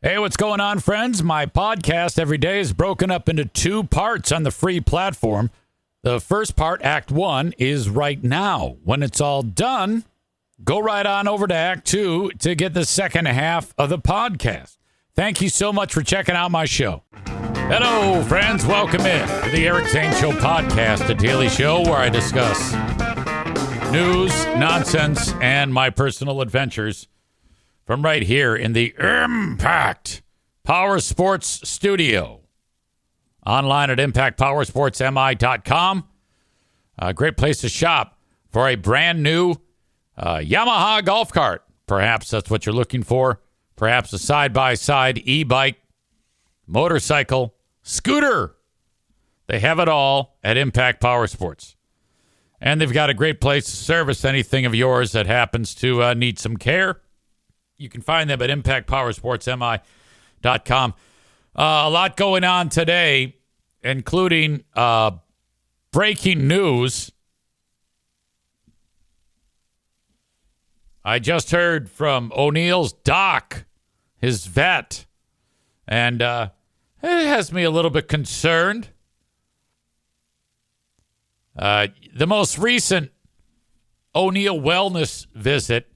Hey, what's going on, friends? My podcast every day is broken up into two parts on the free platform. The first part, Act 1, is right now. When it's all done, go right on over to Act 2 to get the second half of the podcast. Thank you so much for checking out my show. Hello, friends. Welcome in to the Eric Zane Show podcast, a daily show where I discuss news, nonsense, and my personal adventures from right here in the Impact Power Sports Studio. Online at impactpowersportsmi.com. A great place to shop for a brand new Yamaha golf cart. Perhaps that's what you're looking for. Perhaps a side-by-side e-bike, motorcycle, scooter. They have it all at Impact Power Sports. And they've got a great place to service anything of yours that happens to need some care. You can find them at impactpowersportsmi.com. A lot going on today, including breaking news. I just heard from O'Neill's doc, his vet, and it has me a little bit concerned. The most recent O'Neill wellness visit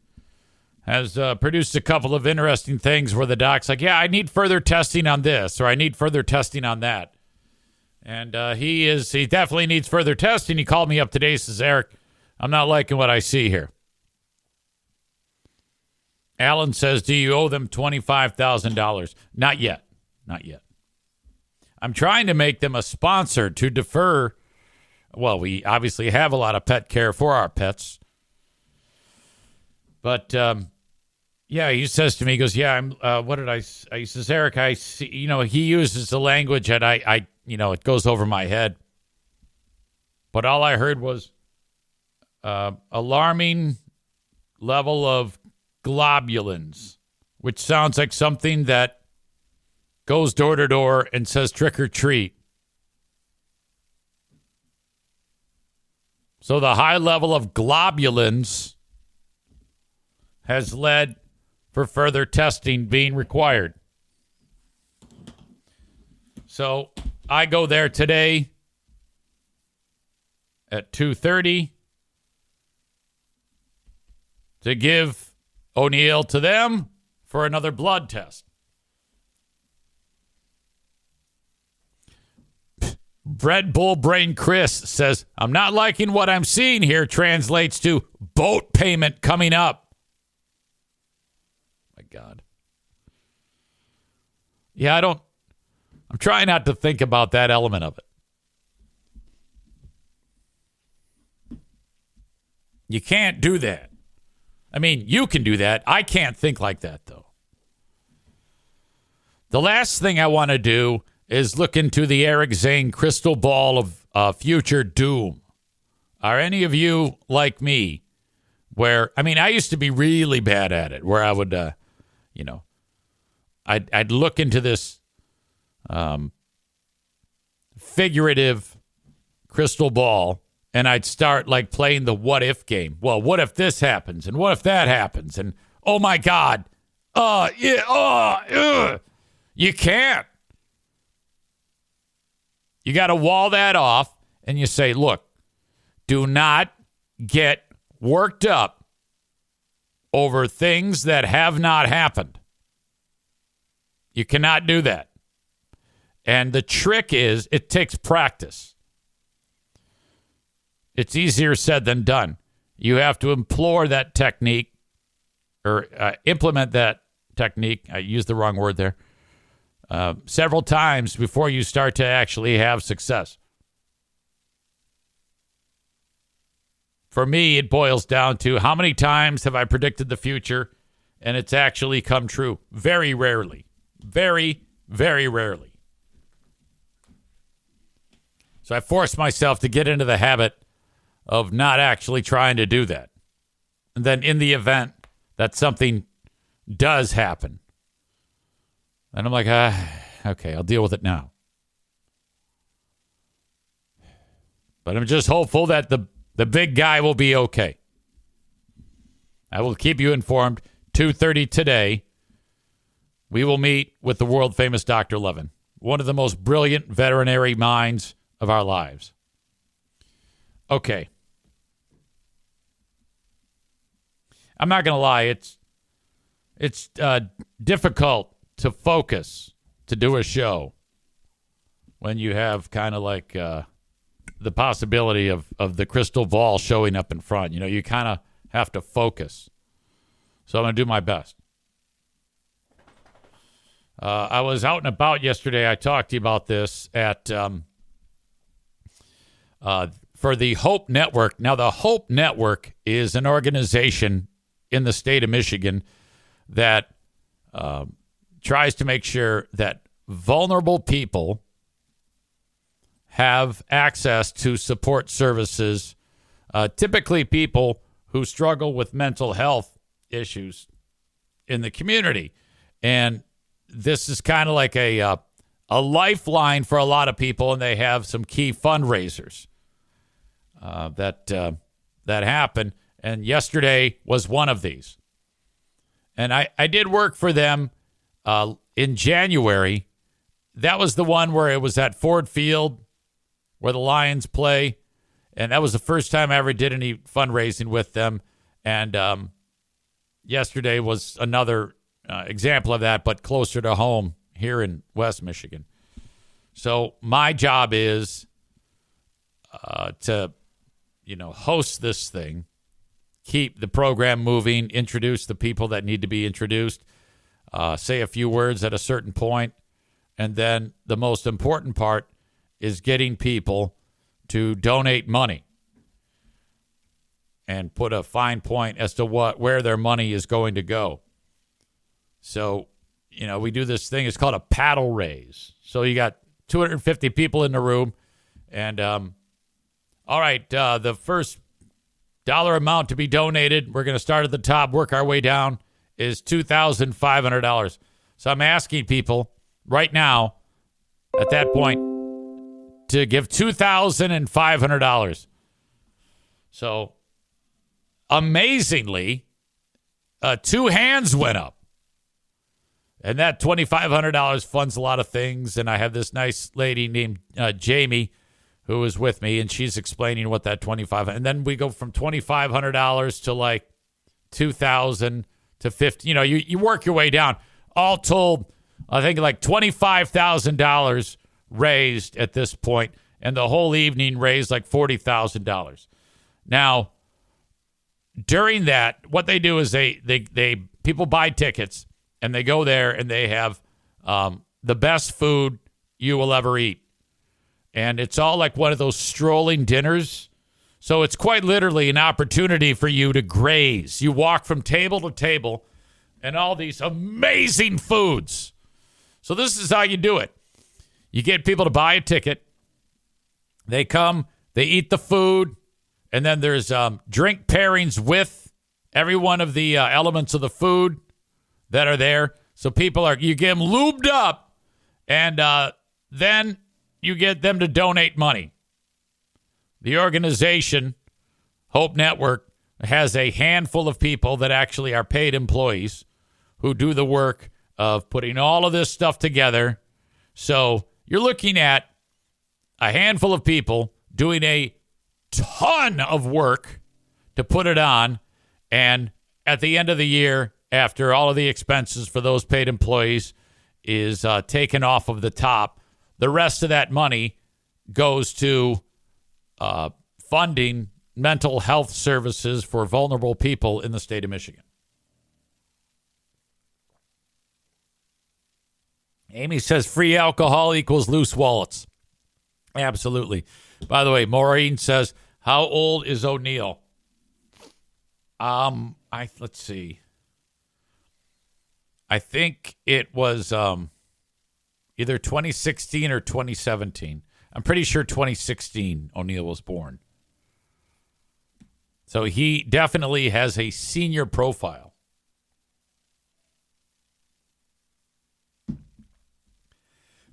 has produced a couple of interesting things where the doc's like, yeah, I need further testing on this, or I need further testing on that. And he definitely needs further testing. He called me up today. He says, Eric, I'm not liking what I see here. Alan says, do you owe them $25,000? Not yet. Not yet. I'm trying to make them a sponsor to defer. Well, we obviously have a lot of pet care for our pets. But, yeah, he says to me, he goes, yeah, what did I he says, Eric, I see, he uses the language that I it goes over my head. But all I heard was alarming level of globulins, which sounds like something that goes door to door and says trick or treat. So the high level of globulins has led for further testing being required. So I go there today at 2:30 to give O'Neill to them for another blood test. Red Bull Brain Chris says, I'm not liking what I'm seeing here. Translates to boat payment coming up. My God. Yeah, I'm trying not to think about that element of it. You can't do that. I mean, you can do that. I can't think like that, though. The last thing I want to do is look into the Eric Zane crystal ball of future doom. Are any of you like me where, I used to be really bad at it, where I would, I'd look into this figurative crystal ball and I'd start like playing the what if game. Well, what if this happens? And what if that happens? And oh my God. You can't. You got to wall that off and you say, look, do not get worked up over things that have not happened. You cannot do that. And the trick is it takes practice. It's easier said than done. You have to implore that technique or implement that technique. I used the wrong word there. Several times before you start to actually have success. For me, it boils down to how many times have I predicted the future and it's actually come true? Very rarely. Very, very rarely. So I forced myself to get into the habit of not actually trying to do that. And then in the event that something does happen, and I'm like, okay, I'll deal with it now. But I'm just hopeful that the big guy will be okay. I will keep you informed. 2:30 today. we will meet with the world famous Dr. Levin, one of the most brilliant veterinary minds of our lives. Okay. I'm not going to lie. It's difficult to focus to do a show when you have kind of like the possibility of the crystal ball showing up in front. You know, you kind of have to focus. So I'm going to do my best. I was out and about yesterday. I talked to you about this at for the Hope Network. Now, the Hope Network is an organization in the state of Michigan that tries to make sure that vulnerable people have access to support services, typically people who struggle with mental health issues in the community. And this is kind of like a lifeline for a lot of people, and they have some key fundraisers that happen. And yesterday was one of these. And I did work for them in January. That was the one where it was at Ford Field, where the Lions play. And that was the first time I ever did any fundraising with them. And yesterday was another example of that, but closer to home here in West Michigan. So my job is to, host this thing, keep the program moving, introduce the people that need to be introduced, say a few words at a certain point, and then the most important part is getting people to donate money and put a fine point as to where their money is going to go. So, we do this thing. It's called a paddle raise. So you got 250 people in the room, and all right, the first dollar amount to be donated, we're going to start at the top, work our way down, is $2,500. So I'm asking people right now at that point to give $2,500. So amazingly, 2 hands went up. And that $2,500 funds a lot of things. And I have this nice lady named Jamie who is with me, and she's explaining what that $2,500. And then we go from $2,500 to like $2,000 to $50,000. You work your way down. All told, I think like $25,000 raised at this point, and the whole evening raised like $40,000. Now, during that, what they do is they people buy tickets, and they go there and they have the best food you will ever eat. And it's all like one of those strolling dinners. So it's quite literally an opportunity for you to graze. You walk from table to table and all these amazing foods. So this is how you do it. You get people to buy a ticket. They come, they eat the food, and then there's drink pairings with every one of the elements of the food that are there. So you get them lubed up, and then you get them to donate money. The organization, Hope Network, has a handful of people that actually are paid employees who do the work of putting all of this stuff together. So you're looking at a handful of people doing a ton of work to put it on. And at the end of the year, after all of the expenses for those paid employees is taken off of the top, the rest of that money goes to funding mental health services for vulnerable people in the state of Michigan. Amy says free alcohol equals loose wallets. Absolutely. By the way, Maureen says, how old is O'Neill? Let's see. I think it was either 2016 or 2017. I'm pretty sure 2016 O'Neill was born. So he definitely has a senior profile.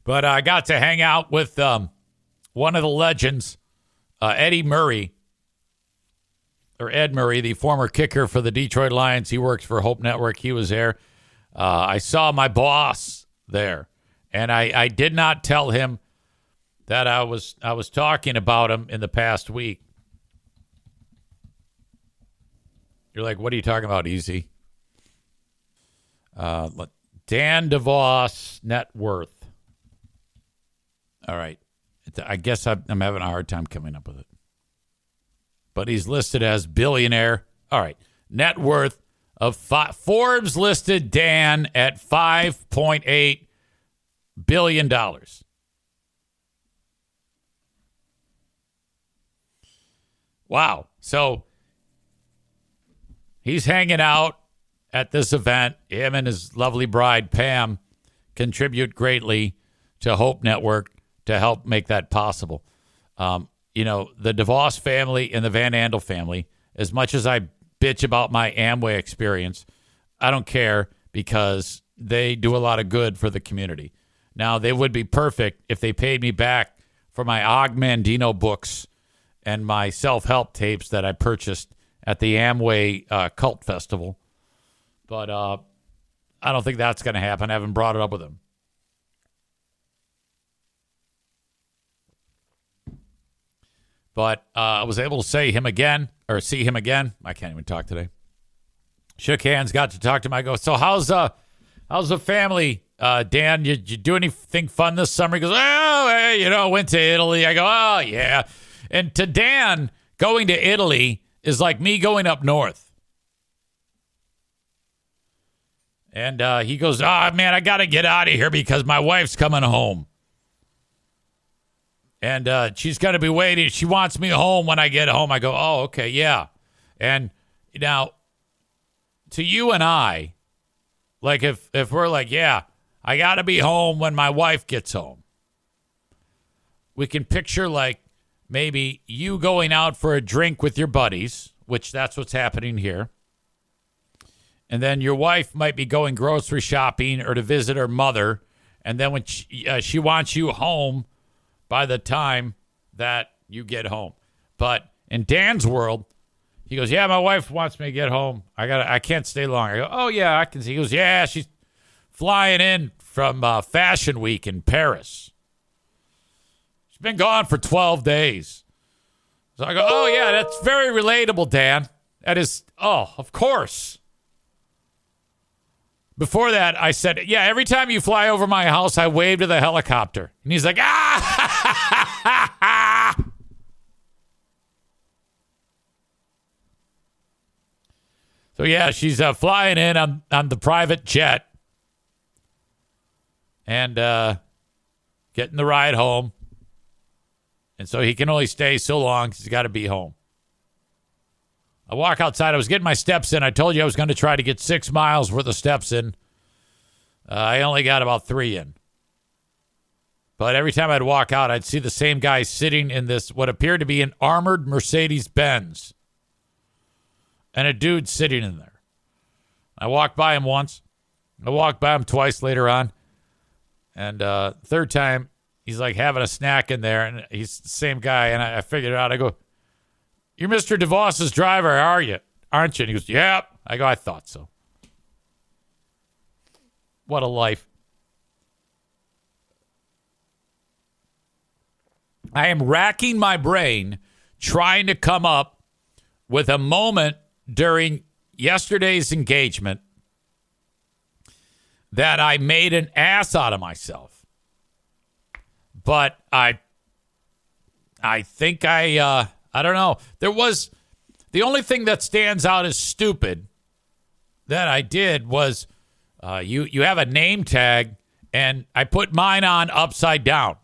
But I got to hang out with one of the legends, Ed Murray, the former kicker for the Detroit Lions. He works for Hope Network. He was there. I saw my boss there, and I did not tell him that I was talking about him in the past week. You're like, what are you talking about, Easy? Dan DeVos net worth. All right. I guess I'm having a hard time coming up with it. But he's listed as billionaire. All right. Net worth of Forbes listed Dan at $5.8 billion. Wow. So he's hanging out at this event. Him and his lovely bride, Pam, contribute greatly to Hope Network to help make that possible. The DeVos family and the Van Andel family, as much as I bitch about my Amway experience, I don't care because they do a lot of good for the community. Now, they would be perfect if they paid me back for my Og Mandino books and my self-help tapes that I purchased at the Amway Cult Festival. But I don't think that's going to happen. I haven't brought it up with him. But I was able to see him again. I can't even talk today. Shook hands, got to talk to him. I go, so how's the family, Dan? You do anything fun this summer? He goes, went to Italy. I go, oh, yeah. And to Dan, going to Italy is like me going up north. And he goes, man, I got to get out of here because my wife's coming home. And she's going to be waiting. She wants me home when I get home. I go, oh, okay, yeah. And now, to you and I, like if we're like, yeah, I got to be home when my wife gets home. We can picture like maybe you going out for a drink with your buddies, which that's what's happening here. And then your wife might be going grocery shopping or to visit her mother. And then when she wants you home by the time that you get home. But in Dan's world, he goes, yeah, my wife wants me to get home. I can't stay long. I go, oh, yeah, I can see. He goes, yeah, she's flying in from Fashion Week in Paris. She's been gone for 12 days. So I go, oh, yeah, that's very relatable, Dan. That is, of course. Before that, I said, yeah, every time you fly over my house, I wave to the helicopter. And he's like, ah! So, yeah, she's flying in on the private jet and getting the ride home. And so he can only stay so long because he's got to be home. I walk outside. I was getting my steps in. I told you I was going to try to get 6 miles worth of steps in. I only got about 3 in. But every time I'd walk out, I'd see the same guy sitting in this, what appeared to be an armored Mercedes-Benz. And a dude sitting in there. I walked by him once. I walked by him twice later on. And third time, he's like having a snack in there. And he's the same guy. And I figured it out. I go, you're Mr. DeVos's driver, aren't you? And he goes, yeah. I go, I thought so. What a life. I am racking my brain trying to come up with a moment during yesterday's engagement that I made an ass out of myself. But I think I don't know. There was the only thing that stands out as stupid that I did was you have a name tag and I put mine on upside down.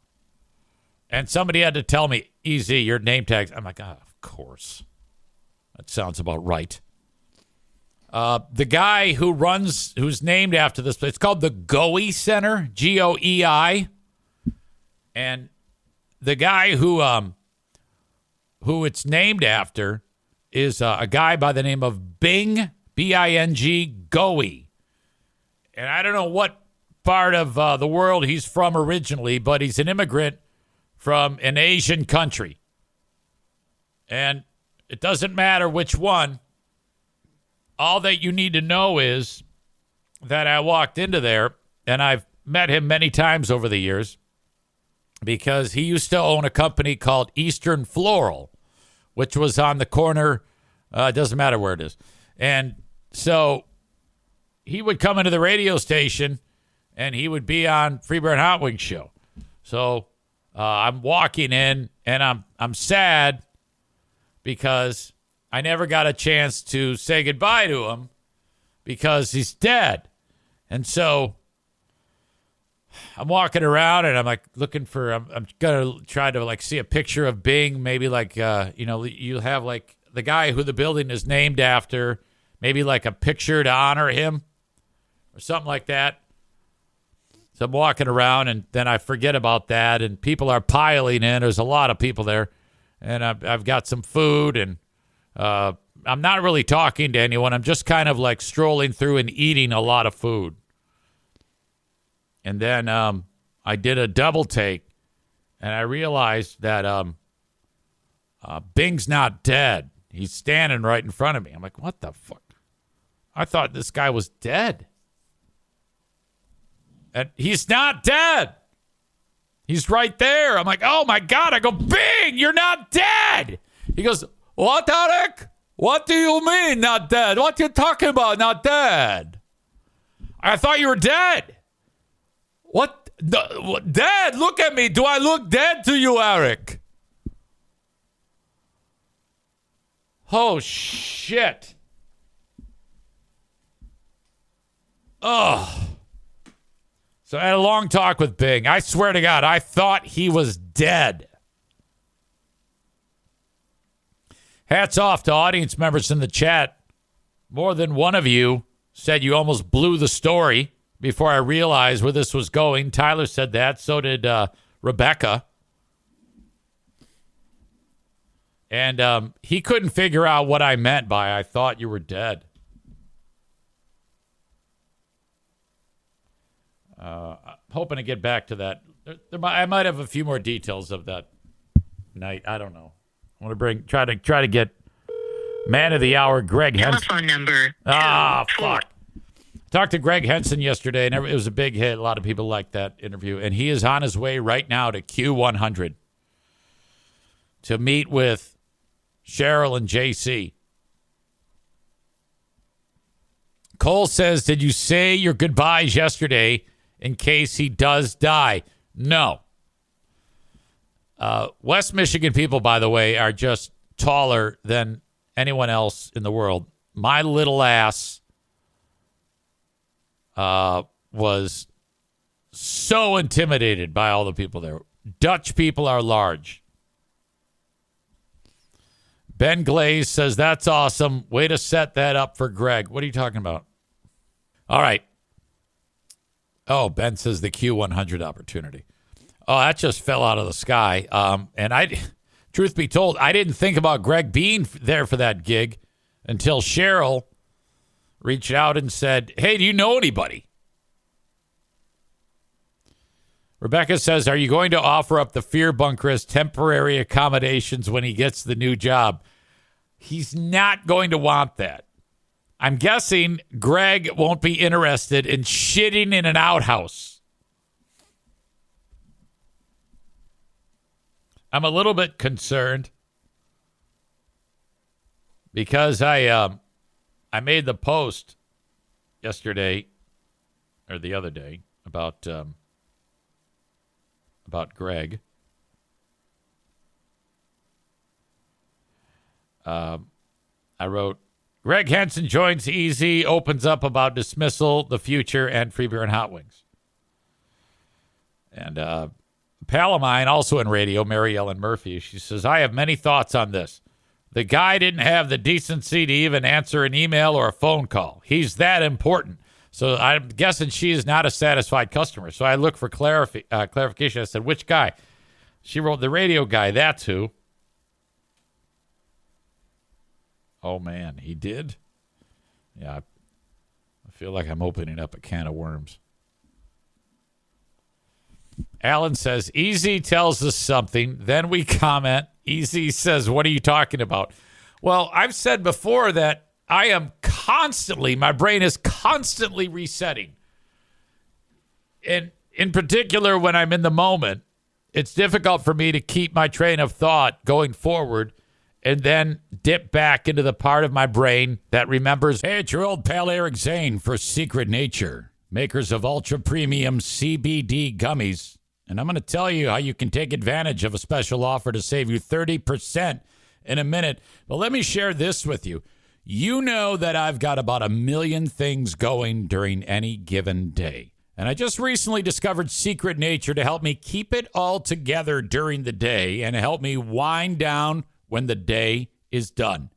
And somebody had to tell me, easy, your name tag. I'm like, of course. That sounds about right. The guy who's named after this place, it's called the Goei Center, Goei. And the guy who it's named after is a guy by the name of Bing, B-I-N-G, Goei. And I don't know what part of the world he's from originally, but he's an immigrant from an Asian country. And it doesn't matter which one. All that you need to know is that I walked into there, and I've met him many times over the years because he used to own a company called Eastern Floral, which was on the corner. It doesn't matter where it is. And so he would come into the radio station, and he would be on Free Beer and Hot Wings show. So I'm walking in, and I'm sad because I never got a chance to say goodbye to him because he's dead. And so I'm walking around, and I'm like looking for, I'm going to try to like see a picture of Bing, maybe like, you have like the guy who the building is named after, maybe like a picture to honor him or something like that. So I'm walking around, and then I forget about that, and people are piling in. There's a lot of people there, and I've got some food, and I'm not really talking to anyone. I'm just kind of like strolling through and eating a lot of food. And then I did a double take, and I realized that Bing's not dead. He's standing right in front of me. I'm like, what the fuck? I thought this guy was dead. And he's not dead. He's right there. I'm like, oh my God. I go, Bing, you're not dead. He goes, what, Eric? What do you mean not dead? What are you talking about, not dead? I thought you were dead. What? Dead? Look at me. Do I look dead to you, Eric? Oh, shit. Oh. So I had a long talk with Bing. I swear to God, I thought he was dead. Hats off to audience members in the chat. More than one of you said you almost blew the story before I realized where this was going. Tyler said that. So did Rebecca. And he couldn't figure out what I meant by I thought you were dead. Hoping to get back to that. I might have a few more details of that night. I don't know. I want to try to get man of the hour Greg Henson. Telephone number. Fuck. Talked to Greg Henson yesterday, and it was a big hit. A lot of people liked that interview, and he is on his way right now to Q100 to meet with Cheryl and JC. Cole says, did you say your goodbyes yesterday in case he does die? No. West Michigan people, by the way, are just taller than anyone else in the world. My little ass was so intimidated by all the people there. Dutch people are large. Ben Glaze says, that's awesome. Way to set that up for Greg. What are you talking about? All right. Oh, Ben says the Q100 opportunity. Oh, that just fell out of the sky. And truth be told, I didn't think about Greg being there for that gig until Cheryl reached out and said, hey, do you know anybody? Rebecca says, are you going to offer up the fear bunker as temporary accommodations when he gets the new job? He's not going to want that. I'm guessing Greg won't be interested in shitting in an outhouse. I'm a little bit concerned because I made the post yesterday or the other day about Greg. I wrote, Greg Henson joins EZ, opens up about dismissal, the future, and free beer and hot wings. And a pal of mine, also in radio, Mary Ellen Murphy, she says, I have many thoughts on this. The guy didn't have the decency to even answer an email or a phone call. He's that important. So I'm guessing she is not a satisfied customer. So I looked for clarification. I said, which guy? She wrote, the radio guy. That's who. Oh, man, he did? Yeah, I feel like I'm opening up a can of worms. Alan says, Easy tells us something. Then we comment. Easy says, what are you talking about? Well, I've said before that I am my brain is constantly resetting. And in particular, when I'm in the moment, it's difficult for me to keep my train of thought going forward and then dip back into the part of my brain that remembers, hey, it's your old pal Eric Zane for Secret Nature, makers of ultra premium CBD gummies. And I'm going to tell you how you can take advantage of a special offer to save you 30% in a minute. But let me share this with you. You know that I've got about 1 million things going during any given day. And I just recently discovered Secret Nature to help me keep it all together during the day and help me wind down when the day is done.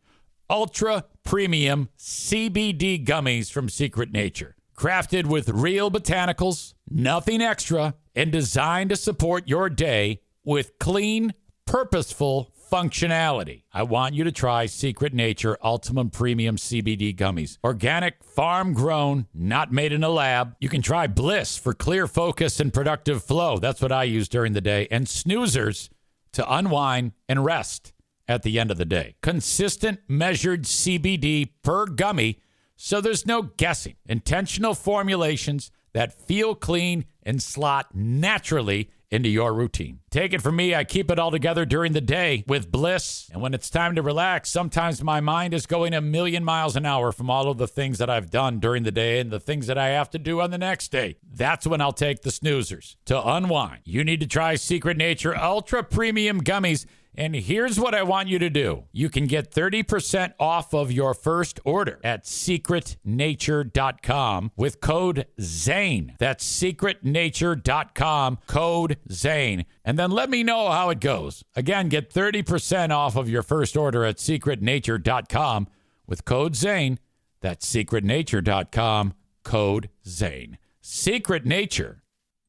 Ultra premium CBD gummies from Secret Nature. Crafted with real botanicals, nothing extra, and designed to support your day with clean, purposeful functionality. I want you to try Secret Nature Ultimate Premium CBD Gummies. Organic, farm-grown, not made in a lab. You can try Bliss for clear focus and productive flow. That's what I use during the day. And Snoozers to unwind and rest at the end of the day. Consistent, measured CBD per gummy, so there's no guessing. Intentional formulations that feel clean and slot naturally into your routine. Take it from me, I keep it all together during the day with Bliss. And when it's time to relax, sometimes my mind is going 1,000,000 miles an hour from all of the things that I've done during the day and the things that I have to do on the next day. That's when I'll take the Snoozers to unwind. You need to try Secret Nature Ultra Premium Gummies. And here's what I want you to do. You can get 30% off of your first order at secretnature.com with code ZANE. That's secretnature.com, code ZANE. And then let me know how it goes. Again, get 30% off of your first order at secretnature.com with code ZANE. That's secretnature.com, code ZANE. Secret Nature,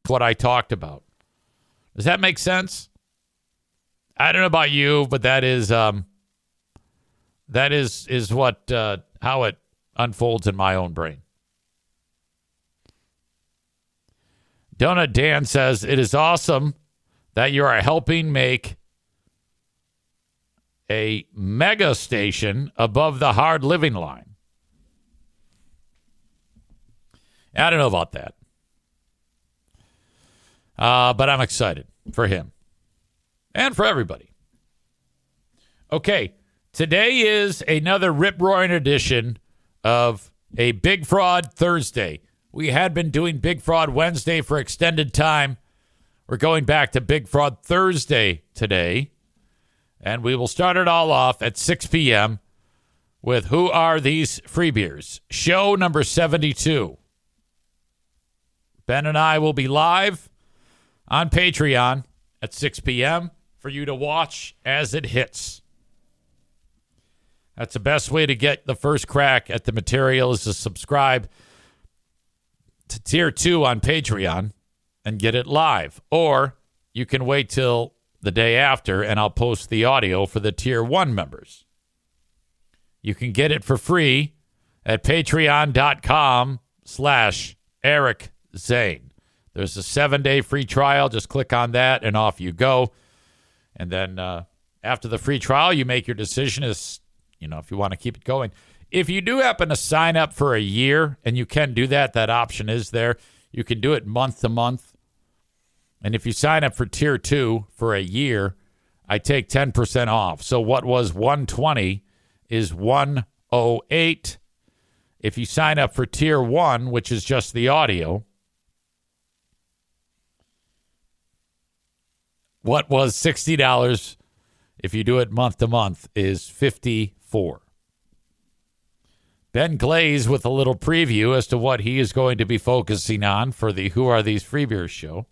what I talked about. Does that make sense? I don't know about you, but that is what how it unfolds in my own brain. Donut Dan says it is awesome that you are helping make a mega station above the hard living line. I don't know about that, but I'm excited for him. And for everybody. Okay, today is another rip-roaring edition of a Big Fraud Thursday. We had been doing Big Fraud Wednesday for extended time. We're going back to Big Fraud Thursday today. And we will start it all off at 6 p.m. with Who Are These Free Beers? Show number 72. Ben and I will be live on Patreon at 6 p.m. for you to watch as it hits. That's the best way to get the first crack at the material is to subscribe to Tier 2 on Patreon and get it live. Or you can wait till the day after and I'll post the audio for the Tier 1 members. You can get it for free at patreon.com/Eric Zane. There's a 7-day free trial. Just click on that and off you go. And then after the free trial, you make your decision as, if you want to keep it going. If you do happen to sign up for a year, and you can do that, that option is there. You can do it month to month. And if you sign up for Tier 2 for a year, I take 10% off. So what was $120 is $108. If you sign up for Tier 1, which is just the audio, what was $60 if you do it month to month is $54. Ben Glaze with a little preview as to what he is going to be focusing on for the Who Are These Free Beers show.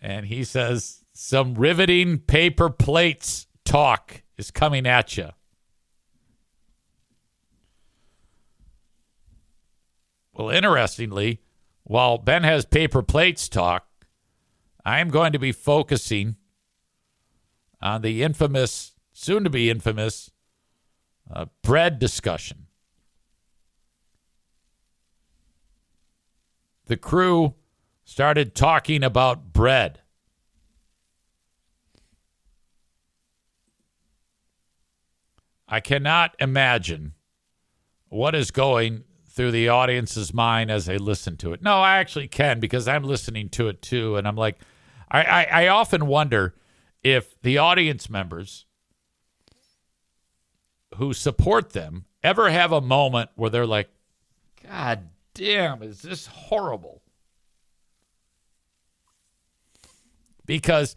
And he says some riveting paper plates talk is coming at you. Well, interestingly, while Ben has paper plates talk, I am going to be focusing on the infamous, soon-to-be infamous, bread discussion. The crew started talking about bread. I cannot imagine what is going through the audience's mind as they listen to it. No, I actually can, because I'm listening to it too. And I'm like, I often wonder if the audience members who support them ever have a moment where they're like, God damn, is this horrible? Because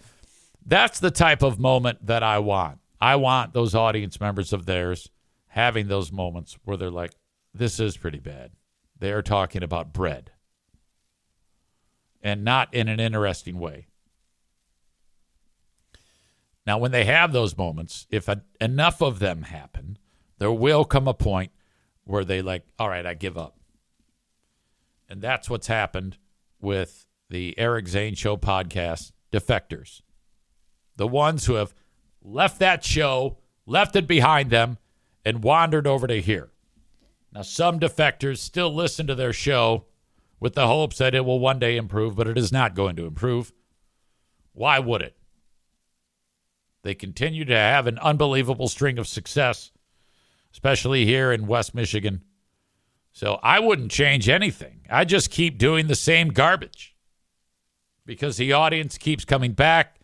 that's the type of moment that I want. I want those audience members of theirs having those moments where they're like, this is pretty bad. They're talking about bread. And not in an interesting way. Now, when they have those moments, if enough of them happen, there will come a point where they like, all right, I give up. And that's what's happened with the Eric Zane Show podcast defectors. The ones who have left that show, left it behind them, and wandered over to here. Now, some defectors still listen to their show with the hopes that it will one day improve, but it is not going to improve. Why would it? They continue to have an unbelievable string of success, especially here in West Michigan. So I wouldn't change anything. I just keep doing the same garbage because the audience keeps coming back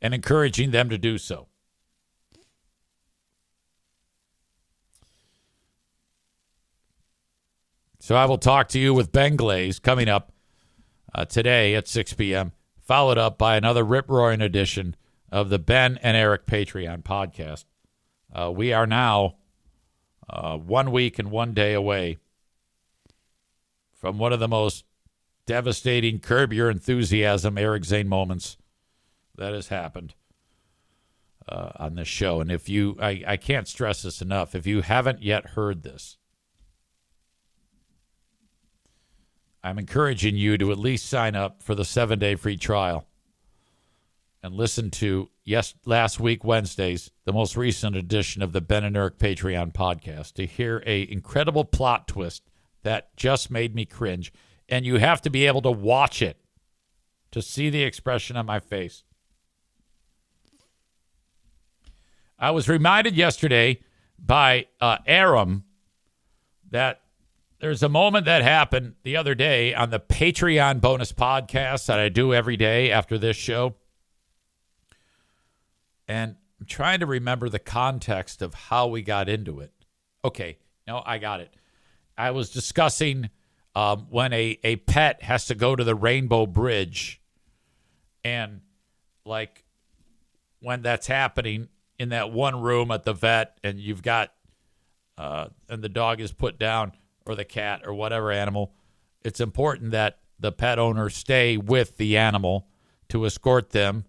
and encouraging them to do so. So I will talk to you with Ben Glaze coming up today at 6 p.m., followed up by another rip-roaring edition of the Ben and Eric Patreon podcast. We are now 1 week and 1 day away from one of the most devastating Curb Your Enthusiasm Eric Zane moments that has happened on this show. And if you, I can't stress this enough, if you haven't yet heard this, I'm encouraging you to at least sign up for the 7-day free trial and listen to last week, Wednesday's, the most recent edition of the Ben and Eric Patreon podcast to hear a incredible plot twist that just made me cringe. And you have to be able to watch it to see the expression on my face. I was reminded yesterday by Aram that there's a moment that happened the other day on the Patreon bonus podcast that I do every day after this show. And I'm trying to remember the context of how we got into it. Okay, no, I got it. I was discussing when a pet has to go to the Rainbow Bridge. And like when that's happening in that one room at the vet and you've got, and the dog is put down, or the cat or whatever animal, it's important that the pet owner stay with the animal to escort them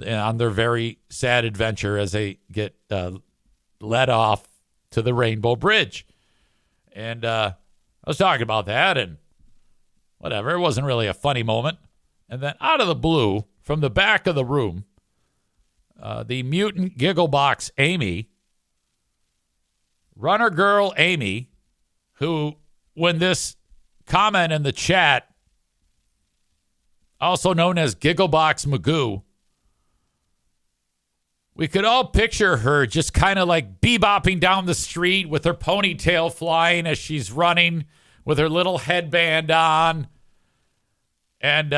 on their very sad adventure as they get led off to the Rainbow Bridge. And I was talking about that and whatever. It wasn't really a funny moment. And then out of the blue, from the back of the room, the mutant gigglebox Amy, runner girl Amy, who, when this comment in the chat, also known as Gigglebox Magoo, we could all picture her just kind of like bebopping down the street with her ponytail flying as she's running with her little headband on and,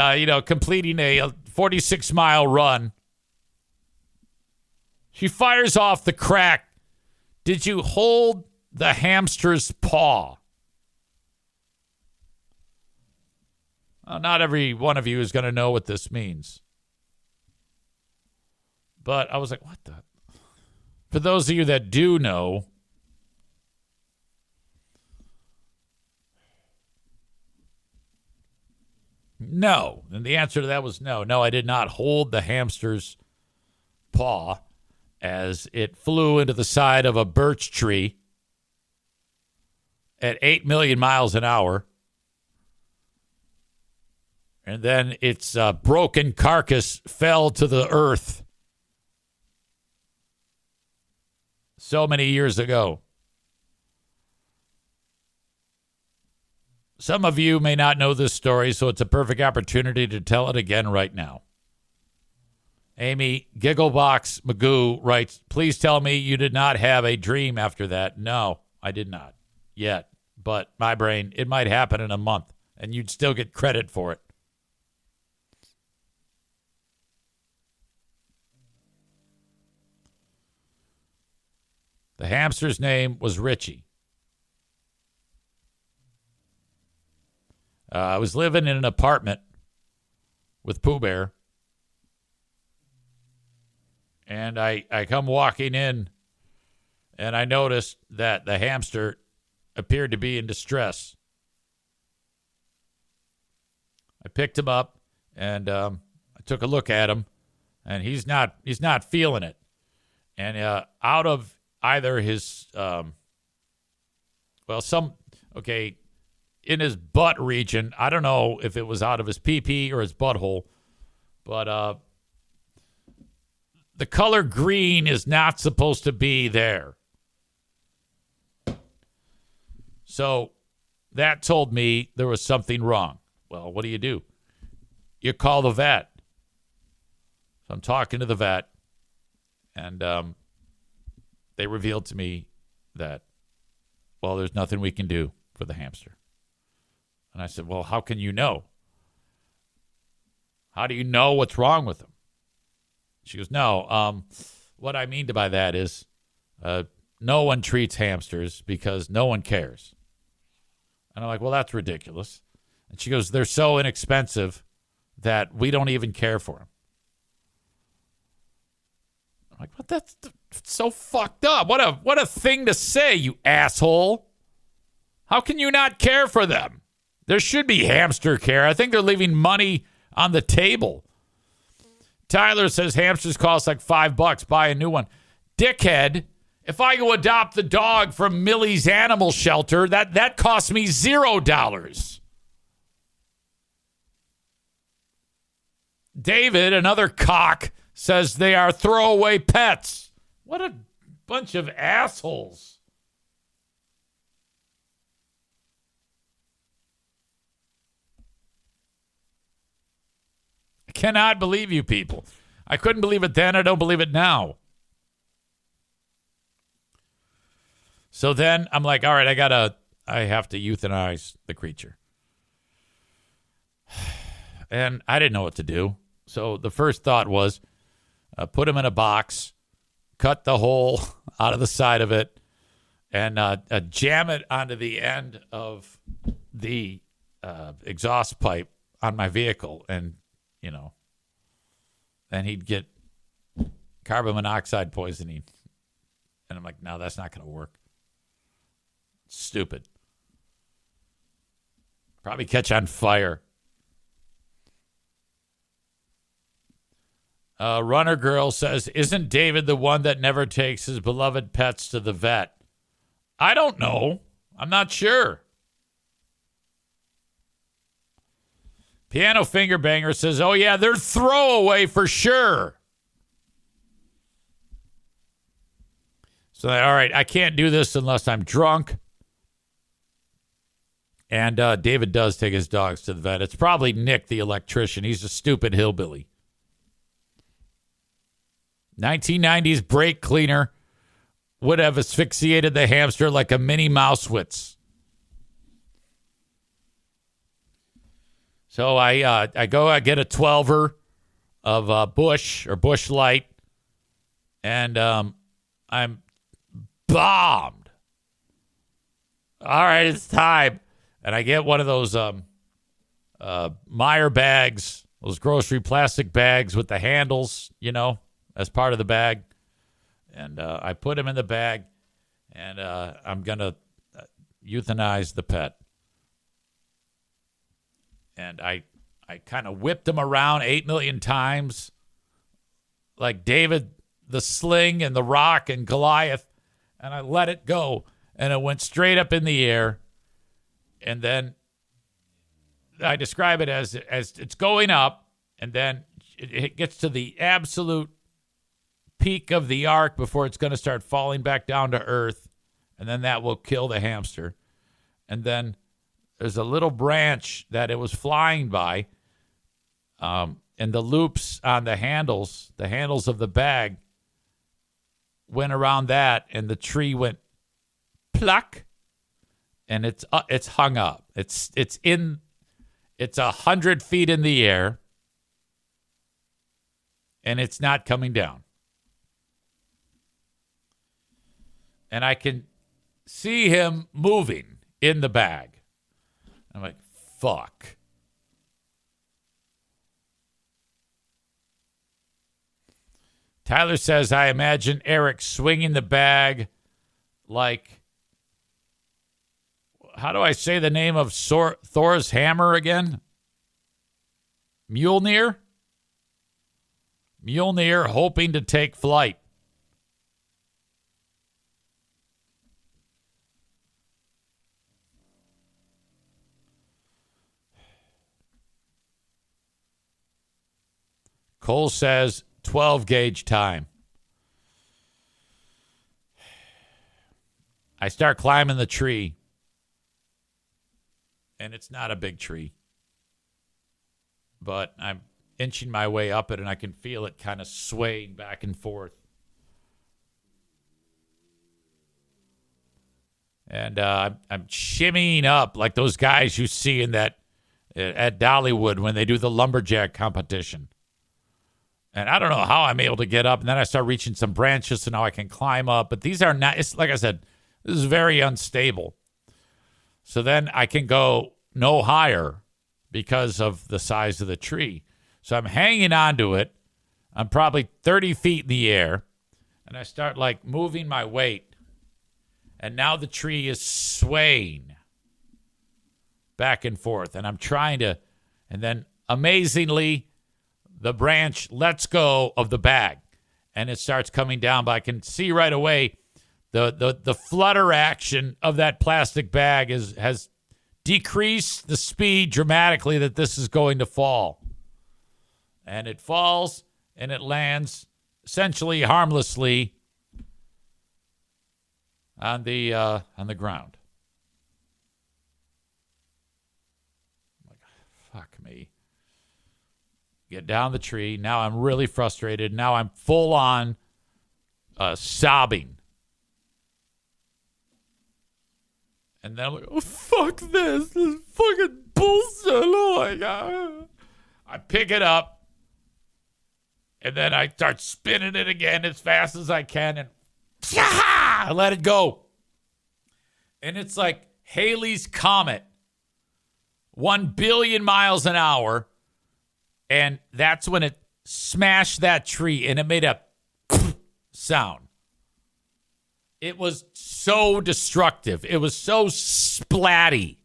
completing a 46-mile run. She fires off the crack. Did you hold the hamster's paw? Well, not every one of you is going to know what this means. But I was like, what the? For those of you that do know, no. And the answer to that was no. No, I did not hold the hamster's paw as it flew into the side of a birch tree at 8 million miles an hour. And then its broken carcass fell to the earth so many years ago. Some of you may not know this story, so it's a perfect opportunity to tell it again right now. Amy Gigglebox Magoo writes, please tell me you did not have a dream after that. No, I did not. Yet. But my brain, it might happen in a month, and you'd still get credit for it. The hamster's name was Richie. I was living in an apartment with Pooh Bear. And I come walking in, and I noticed that the hamster appeared to be in distress. I picked him up, and I took a look at him, and he's not feeling it. And out of either his, in his butt region, I don't know if it was out of his pee-pee or his butthole, but the color green is not supposed to be there. So that told me there was something wrong. Well, what do? You call the vet. So I'm talking to the vet, and they revealed to me that, well, there's nothing we can do for the hamster. And I said, well, how can you know? How do you know what's wrong with him? She goes, no, what I mean by that is no one treats hamsters because no one cares. And I'm like, well, that's ridiculous. And she goes, they're so inexpensive that we don't even care for them. I'm like, what? That's so fucked up. What a thing to say, you asshole. How can you not care for them? There should be hamster care. I think they're leaving money on the table. Tyler says hamsters cost like $5. Buy a new one. Dickhead, if I go adopt the dog from Millie's Animal Shelter, that costs me $0. David, another cock, says they are throwaway pets. What a bunch of assholes. I cannot believe you people. I couldn't believe it then. I don't believe it now. So then I'm like, all right, I have to euthanize the creature. And I didn't know what to do. So the first thought was put him in a box, cut the hole out of the side of it, and jam it onto the end of the exhaust pipe on my vehicle. And, then he'd get carbon monoxide poisoning. And I'm like, no, that's not going to work. Stupid. Probably catch on fire. Runner Girl says, isn't David the one that never takes his beloved pets to the vet? I don't know. I'm not sure. Piano Finger Banger says, oh, yeah, they're throwaway for sure. So, all right, I can't do this unless I'm drunk. And David does take his dogs to the vet. It's probably Nick, the electrician. He's a stupid hillbilly. 1990s brake cleaner would have asphyxiated the hamster like a mini Mausewitz. So I get a 12er of Bush or Bush Light, and I'm bombed. All right, it's time. And I get one of those Meyer bags, those grocery plastic bags with the handles, as part of the bag. And I put him in the bag, and I'm going to euthanize the pet. And I kind of whipped him around 8 million times, like David, the sling and the rock and Goliath, and I let it go. And it went straight up in the air. And then I describe it as it's going up, and then it gets to the absolute peak of the arc before it's going to start falling back down to earth, and then that will kill the hamster. And then there's a little branch that it was flying by, and the loops on the handles of the bag went around that, and the tree went pluck, and it's hung up. It's 100 feet in the air, and it's not coming down. And I can see him moving in the bag. I'm like, fuck. Tyler says, I imagine Eric swinging the bag like, how do I say the name of Thor's hammer again? Mjolnir? Mjolnir hoping to take flight. Cole says 12 gauge time. I start climbing the tree, and it's not a big tree, but I'm inching my way up it, and I can feel it kind of swaying back and forth. And I'm shimmying up like those guys you see in that at Dollywood when they do the lumberjack competition. And I don't know how I'm able to get up. And then I start reaching some branches, so now I can climb up. But these are not, it's like I said, this is very unstable. So then I can go no higher because of the size of the tree. So I'm hanging onto it. I'm probably 30 feet in the air. And I start like moving my weight. And now the tree is swaying back and forth. And I'm trying to, and then amazingly, the branch lets go of the bag, and it starts coming down. But I can see right away the flutter action of that plastic bag has decreased the speed dramatically that this is going to fall. And it falls, and it lands essentially harmlessly on the ground. I'm like, fuck me. Get down the tree. Now I'm really frustrated. Now I'm full on sobbing. And then I'm like, oh, fuck this. This is fucking bullshit. Oh, my God. I pick it up. And then I start spinning it again as fast as I can. And I let it go. And it's like Halley's Comet. 1 billion miles an hour. And that's when it smashed that tree, and it made a sound. It was so destructive. It was so splatty.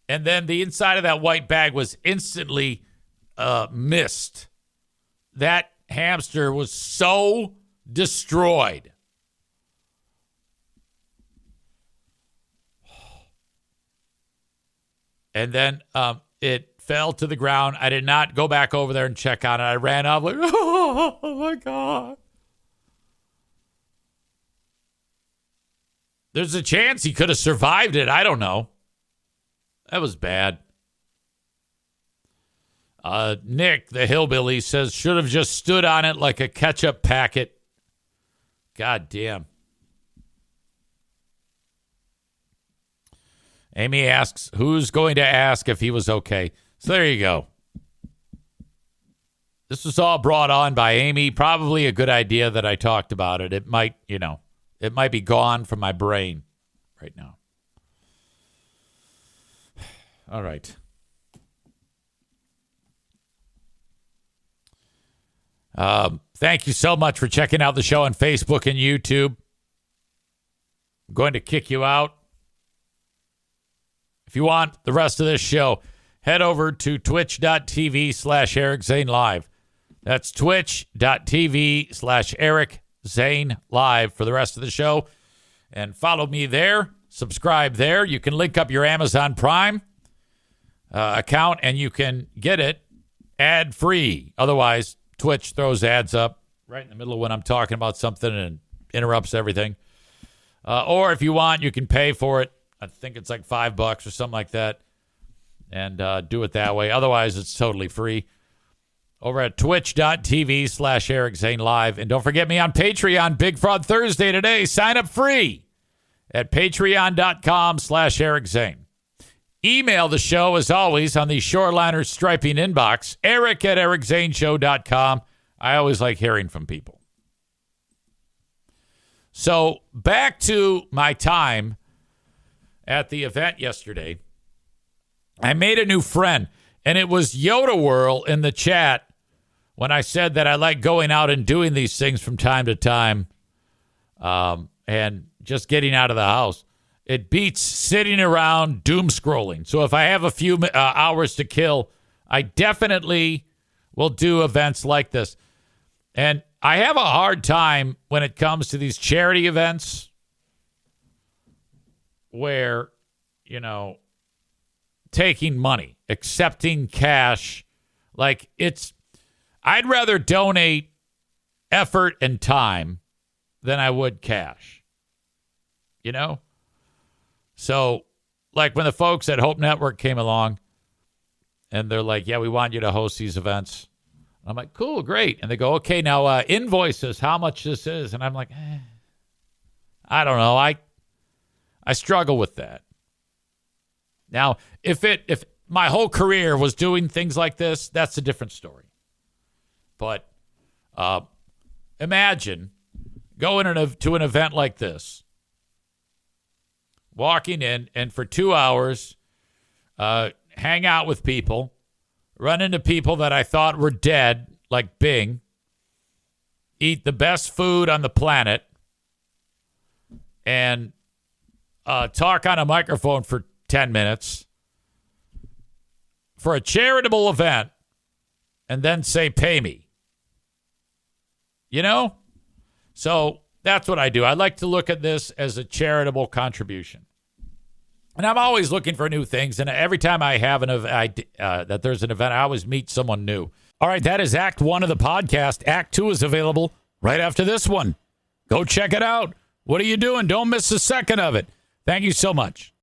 And then the inside of that white bag was instantly missed. That hamster was so destroyed. And then it fell to the ground. I did not go back over there and check on it. I ran up like, oh my God. There's a chance he could have survived it. I don't know. That was bad. Nick, the hillbilly, says, should have just stood on it like a ketchup packet. God damn. Amy asks, who's going to ask if he was okay? So there you go. This was all brought on by Amy. Probably a good idea that I talked about it. It might, it might be gone from my brain right now. All right. Thank you so much for checking out the show on Facebook and YouTube. I'm going to kick you out. If you want the rest of this show, head over to twitch.tv/Eric Zane Live. That's twitch.tv/Eric Zane Live for the rest of the show. And follow me there. Subscribe there. You can link up your Amazon Prime account, and you can get it ad-free. Otherwise, Twitch throws ads up right in the middle of when I'm talking about something and interrupts everything. Or if you want, you can pay for it. I think it's like $5 or something like that. And do it that way. Otherwise, it's totally free. Over at twitch.tv/Eric Zane Live. And don't forget me on Patreon. Big Fraud Thursday today. Sign up free. at patreon.com/Eric Zane. Email the show, as always, on the Shoreliner Striping inbox, eric@ericzaneshow.com. I always like hearing from people. So back to my time at the event yesterday. I made a new friend, and it was Yoda Whirl in the chat when I said that I like going out and doing these things from time to time and just getting out of the house. It beats sitting around doom scrolling. So if I have a few hours to kill, I definitely will do events like this. And I have a hard time when it comes to these charity events where, taking money, accepting cash. Like I'd rather donate effort and time than I would cash. So, like when the folks at Hope Network came along and they're like, yeah, we want you to host these events. I'm like, cool, great. And they go, okay, now invoice us how much this is. And I'm like, I don't know. I struggle with that. Now, if my whole career was doing things like this, that's a different story. But imagine going to an event like this, walking in, and for 2 hours, hang out with people, run into people that I thought were dead, like Bing, eat the best food on the planet, and talk on a microphone for 10 minutes for a charitable event, and then say, pay me. So that's what I do. I like to look at this as a charitable contribution. And I'm always looking for new things. And every time I have that there's an event, I always meet someone new. All right, that is Act 1 of the podcast. Act 2 is available right after this one. Go check it out. What are you doing? Don't miss a second of it. Thank you so much.